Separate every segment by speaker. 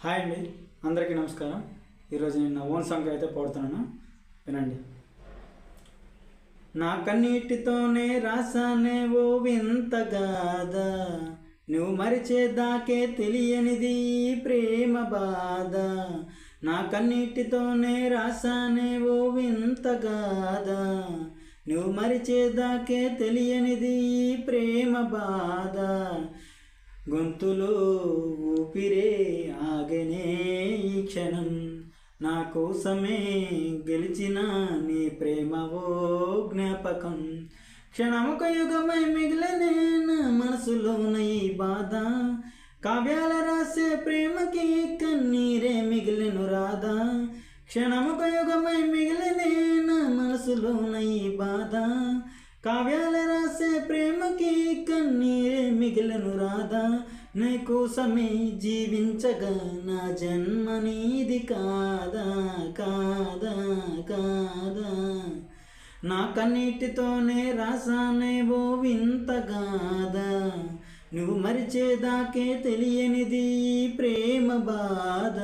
Speaker 1: Hi అండి, అందరికీ నమస్కారం. ఈరోజు నేను నా ఓన్ సాంగ్ అయితే పాడుతున్నాను, వినండి. నా కన్నీటితోనే రాసానే ఓ వింత గాథ, నువ్వు మరిచేదాకే తెలియనిది ప్రేమ బాధ. నా కన్నీటితోనే రాసానే ఓ వింత గాథ, నువ్వు మరిచేదాకే తెలియనిది ప్రేమ బాధ. గొంతులో ఊపిరే ఆగనే ఈ క్షణం, నా కోసమే గెలిచిన నీ ప్రేమ ఓ జ్ఞాపకం. క్షణమొక యుగమై మిగిలినే నా మనసులోన ఈ బాధ, కావ్యాల రాసే ప్రేమకి కన్నీరే మిగిలిను రాధా. క్షణమొక యుగమై మిగిలినే నా మనసులోన ఈ బాధ, కావ్యాల రాసే ప్రేమకి కన్నీరే మిగిలిను రాధా. నీ కోసమే జీవించగా నా జన్మ నీది కాదా కాదా కాదా. నా కన్నీటితోనే రాసానే ఓ వింత గాథ, నువ్వు మరిచేదాకే తెలియనిది ప్రేమ బాధ.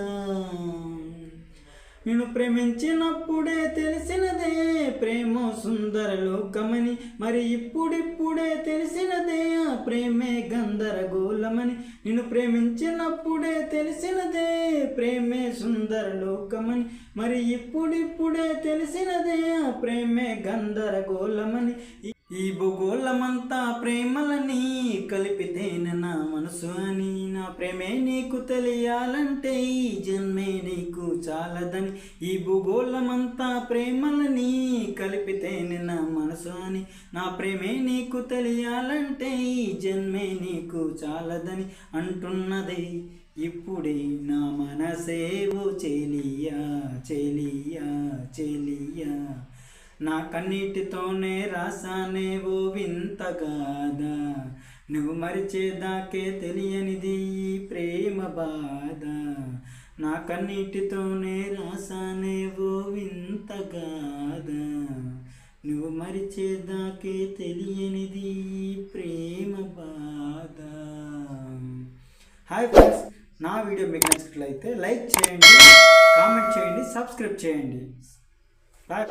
Speaker 1: నేను ప్రేమించినప్పుడే తెలిసినదే ప్రేమ సుందర లోకమని, మరి ఇప్పుడిప్పుడే తెలిసినదే ఆ ప్రేమే గందరగోళమని. నేను ప్రేమించినప్పుడే తెలిసినదే ప్రేమే సుందర లోకమని, మరి ఇప్పుడిప్పుడే తెలిసినదే ఆ ప్రేమే గందరగోళమని. ఈ భూగోళమంతా ప్రేమలని కలిపితేనే నా మనసు అని, నా ప్రేమే నీకు తెలియాలంటే ఈ జన్మే నీకు చాలదని. ఈ భూగోళమంతా ప్రేమలని కలిపితేనే నా మనసు అని, నా ప్రేమే నీకు తెలియాలంటే ఈ జన్మే నీకు చాలదని. అంటున్నదే ఇప్పుడే నా మనసేవో చెలియా చెలియా చెలియా. నా కన్నీటితోనే రాసానే ఓ వింత గాథ, నువ్వు మరిచేదాకే తెలియనిది ప్రేమ బాధ. నా కన్నీటితోనే రాసానే ఓ వింత గాథ, నువ్వు మరిచేదాకే తెలియనిది ప్రేమ బాధ. హాయ్ ఫ్రెండ్స్, నా వీడియో మీకు నచ్చినట్లయితే లైక్ చేయండి, కామెంట్ చేయండి, సబ్స్క్రైబ్ చేయండి.